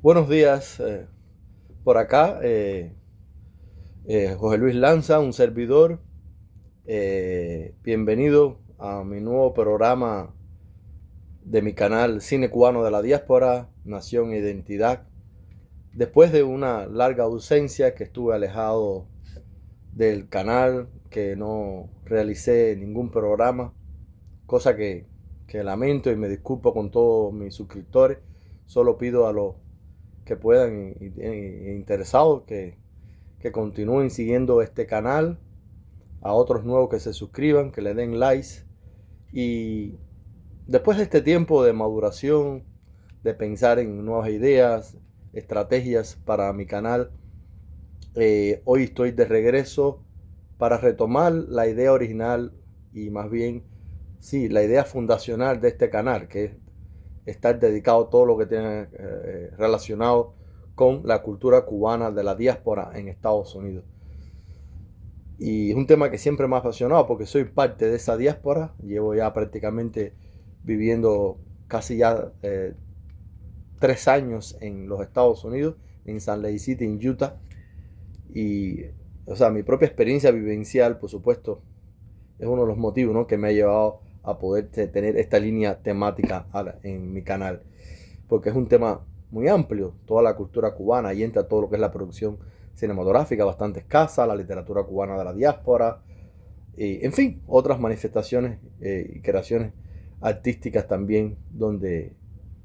Buenos días, por acá, José Luis Lanza, un servidor. Bienvenido a mi nuevo programa de mi canal Cine Cubano de la Diáspora, Nación e Identidad. Después de una larga ausencia que estuve alejado del canal, que no realicé ningún programa, cosa que lamento y me disculpo con todos mis suscriptores. Solo pido a los que puedan interesados que continúen siguiendo este canal, a otros nuevos que se suscriban, que le den likes. Y después de este tiempo de maduración, de pensar en nuevas ideas, estrategias para mi canal, hoy estoy de regreso para retomar la idea original y más bien, sí, la idea fundacional de este canal, que es estar dedicado a todo lo que tiene relacionado con la cultura cubana de la diáspora en Estados Unidos. Y es un tema que siempre me ha apasionado porque soy parte de esa diáspora. Llevo ya prácticamente viviendo casi ya 3 años en los Estados Unidos, en Salt Lake City, en Utah. Y, o sea, mi propia experiencia vivencial, por supuesto, es uno de los motivos, ¿no?, que me ha llevado a poder tener esta línea temática en mi canal. Porque es un tema muy amplio, toda la cultura cubana, y entra todo lo que es la producción cinematográfica bastante escasa, la literatura cubana de la diáspora, y, en fin, otras manifestaciones y creaciones artísticas también, donde,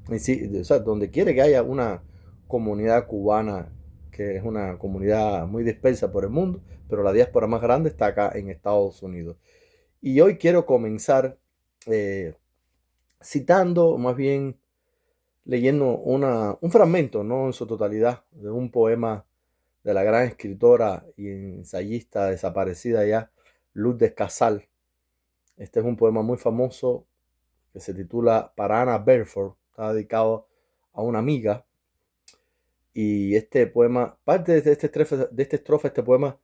o sea, donde quiere que haya una comunidad cubana, que es una comunidad muy dispersa por el mundo, pero la diáspora más grande está acá en Estados Unidos. Y hoy quiero comenzar eh, citando, más bien leyendo un fragmento, no en su totalidad, de un poema de la gran escritora y ensayista desaparecida ya, Lourdes Casal. Este es un poema muy famoso que se titula Para Anna Bedford, está dedicado a una amiga. Y este poema, parte de esta estrofa, este poema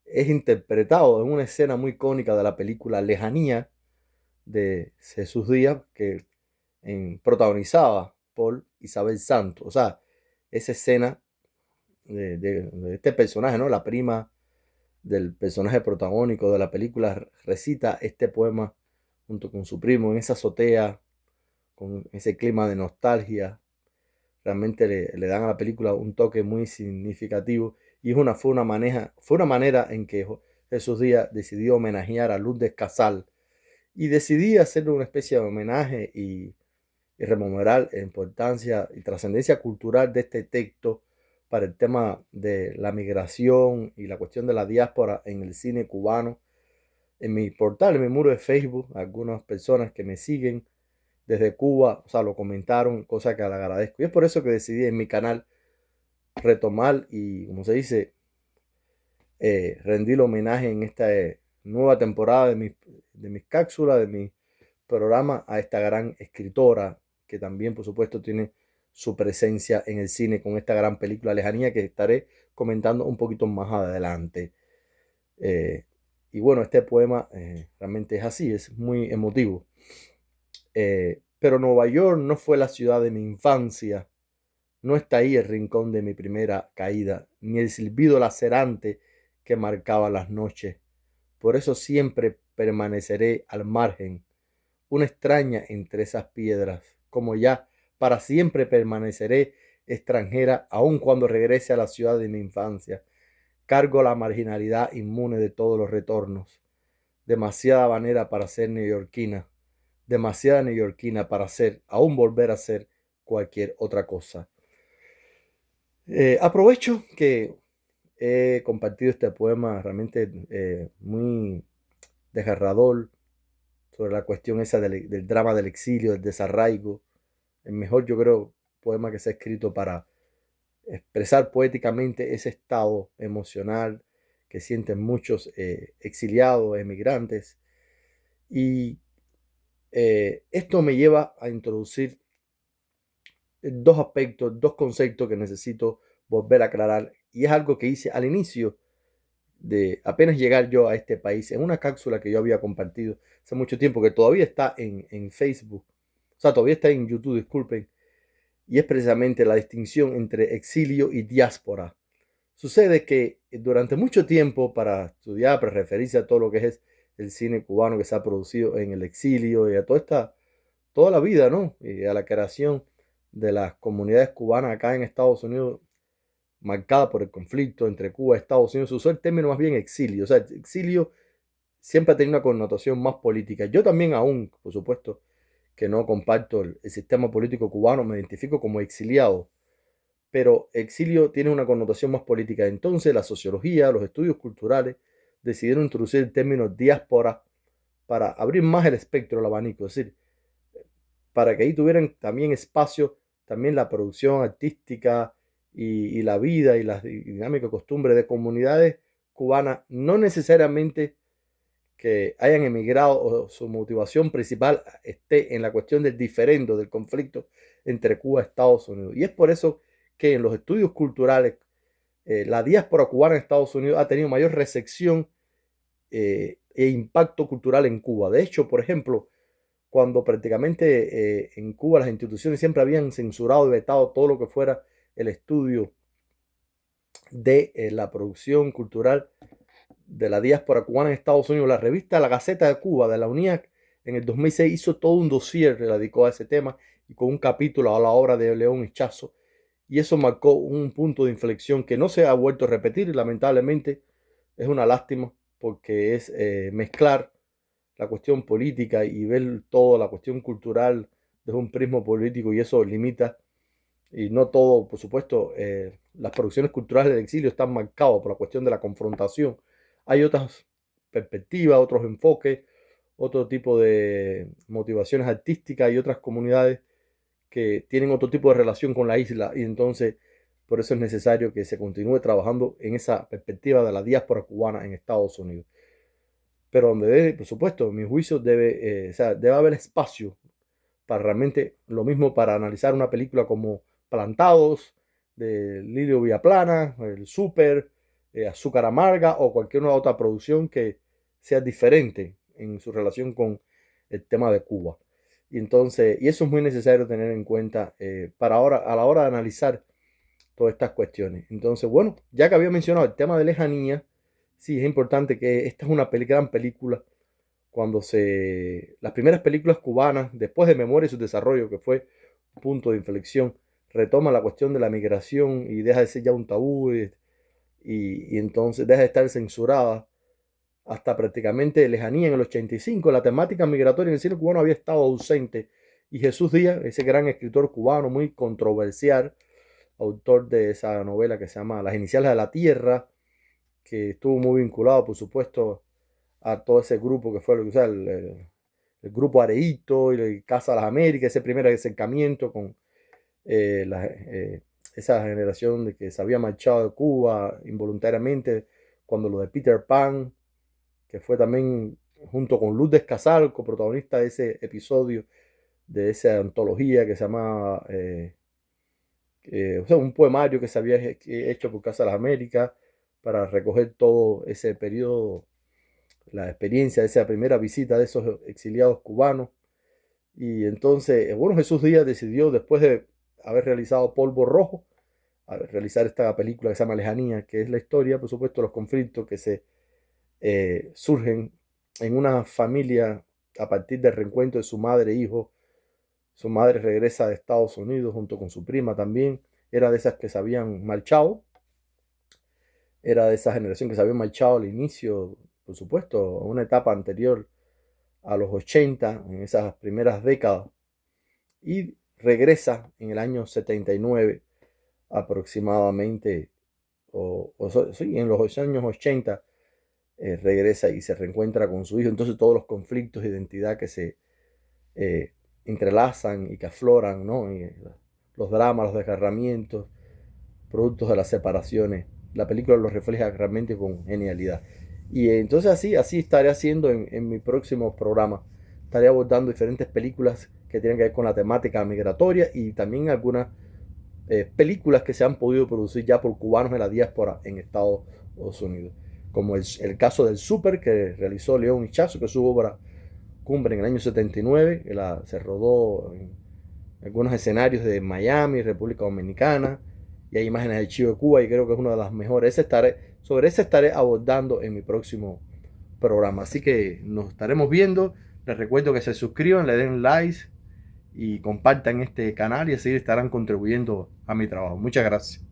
es interpretado en una escena muy icónica de la película Lejanía de Jesús Díaz, que protagonizada por Isabel Santos. O sea, esa escena de este personaje, ¿no? La prima del personaje protagónico de la película recita este poema junto con su primo en esa azotea, con ese clima de nostalgia. Realmente le dan a la película un toque muy significativo y fue una manera en que Jesús Díaz decidió homenajear a Lourdes Casal y decidí hacerle una especie de homenaje y rememorar la importancia y trascendencia cultural de este texto para el tema de la migración y la cuestión de la diáspora en el cine cubano. En mi portal, en mi muro de Facebook, algunas personas que me siguen desde Cuba, o sea, lo comentaron, cosa que le agradezco. Y es por eso que decidí en mi canal retomar y, como se dice, rendir homenaje en esta nueva temporada de mis cápsulas, de mi programa, a esta gran escritora que también, por supuesto, tiene su presencia en el cine con esta gran película Lejanía, que estaré comentando un poquito más adelante. Eh, y bueno, este poema realmente es así, es muy emotivo. Pero Nueva York no fue la ciudad de mi infancia, no está ahí el rincón de mi primera caída, ni el silbido lacerante que marcaba las noches. Por eso siempre permaneceré al margen, una extraña entre esas piedras, como ya para siempre permaneceré extranjera, aun cuando regrese a la ciudad de mi infancia. Cargo la marginalidad inmune de todos los retornos. Demasiada habanera para ser neoyorquina, demasiada neoyorquina para ser, aún volver a ser cualquier otra cosa. Aprovecho que he compartido este poema realmente muy desgarrador sobre la cuestión esa del drama del exilio, del desarraigo. El mejor, yo creo, poema que se ha escrito para expresar poéticamente ese estado emocional que sienten muchos exiliados, emigrantes. Y esto me lleva a introducir dos aspectos, dos conceptos que necesito volver a aclarar. Y es algo que hice al inicio de apenas llegar yo a este país, en una cápsula que yo había compartido hace mucho tiempo, que todavía está en Facebook, o sea, todavía está en YouTube, disculpen, y es precisamente la distinción entre exilio y diáspora. Sucede que durante mucho tiempo, para estudiar, para referirse a todo lo que es el cine cubano que se ha producido en el exilio y a toda la vida, ¿no? Y a la creación de las comunidades cubanas acá en Estados Unidos, marcada por el conflicto entre Cuba y Estados Unidos, se usó el término más bien exilio. O sea, exilio siempre ha tenido una connotación más política. Yo también aún, por supuesto, que no comparto el sistema político cubano, me identifico como exiliado, pero exilio tiene una connotación más política. Entonces, la sociología, los estudios culturales decidieron introducir el término diáspora para abrir más el espectro, el abanico, es decir, para que ahí tuvieran también espacio, también la producción artística y la vida y las dinámicas costumbres de comunidades cubanas, no necesariamente que hayan emigrado o su motivación principal esté en la cuestión del diferendo, del conflicto entre Cuba y Estados Unidos. Y es por eso que en los estudios culturales la diáspora cubana en Estados Unidos ha tenido mayor recepción e impacto cultural en Cuba. De hecho, por ejemplo, cuando prácticamente en Cuba las instituciones siempre habían censurado y vetado todo lo que fuera el estudio de la producción cultural de la diáspora cubana en Estados Unidos, la revista La Gaceta de Cuba de la UNIAC en el 2006 hizo todo un dossier que dedicó a ese tema y con un capítulo a la obra de León Hichazo, y eso marcó un punto de inflexión que no se ha vuelto a repetir y lamentablemente es una lástima porque es mezclar la cuestión política y ver toda la cuestión cultural desde un prisma político, y eso limita, y no todo, por supuesto, las producciones culturales del exilio están marcadas por la cuestión de la confrontación. Hay otras perspectivas, otros enfoques, otro tipo de motivaciones artísticas y otras comunidades que tienen otro tipo de relación con la isla, y entonces por eso es necesario que se continúe trabajando en esa perspectiva de la diáspora cubana en Estados Unidos. Pero donde debe, por supuesto, en mi juicio o sea, debe haber espacio para realmente lo mismo para analizar una película como Plantados de Lidio Villaplana, El Súper, Azúcar Amarga o cualquier otra producción que sea diferente en su relación con el tema de Cuba. Y entonces, y eso es muy necesario tener en cuenta para ahora, a la hora de analizar todas estas cuestiones. Entonces, bueno, ya que había mencionado el tema de Lejanía, sí es importante que esta es una gran película. Las primeras películas cubanas, después de Memoria y su desarrollo, que fue un punto de inflexión, retoma la cuestión de la migración y deja de ser ya un tabú, y entonces deja de estar censurada hasta prácticamente Lejanía en el 85. La temática migratoria en el cine cubano había estado ausente, y Jesús Díaz, ese gran escritor cubano muy controversial, autor de esa novela que se llama Las Iniciales de la Tierra, que estuvo muy vinculado, por supuesto, a todo ese grupo que fue o sea, el grupo Areito y el Casa de las Américas, ese primer acercamiento con esa generación de que se había marchado de Cuba involuntariamente, cuando lo de Peter Pan, que fue también junto con Luz Descasal, coprotagonista de ese episodio, de esa antología que se llama o sea, un poemario que se había hecho por Casa de las Américas para recoger todo ese periodo, la experiencia de esa primera visita de esos exiliados cubanos. Y entonces, bueno, Jesús Díaz decidió, después de haber realizado Polvo Rojo, realizar esta película que se llama Lejanía, que es la historia, por supuesto, de los conflictos que se surgen en una familia a partir del reencuentro de su madre e hijo. Su madre regresa de Estados Unidos junto con su prima también. Era de esas que se habían marchado. Era de esa generación que se había marchado al inicio, por supuesto, a una etapa anterior a los 80, en esas primeras décadas. Y regresa en el año 79 aproximadamente, sí, en los años 80, regresa y se reencuentra con su hijo. Entonces todos los conflictos de identidad que se eh, entrelazan y que afloran, ¿no? Y los dramas, los desgarramientos, productos de las separaciones. La película lo refleja realmente con genialidad. Y entonces así estaré haciendo en mi próximo programa. Estaré abordando diferentes películas que tienen que ver con la temática migratoria y también algunas películas que se han podido producir ya por cubanos en la diáspora en Estados Unidos. Como el caso del Súper que realizó León Hichazo, que es su obra cumbre en el año 79, que se rodó algunos escenarios de Miami, República Dominicana, y hay imágenes de Chivo de Cuba y creo que es una de las mejores. Sobre ese estaré abordando en mi próximo programa. Así que nos estaremos viendo. Les recuerdo que se suscriban, le den likes y compartan este canal y así estarán contribuyendo a mi trabajo. Muchas gracias.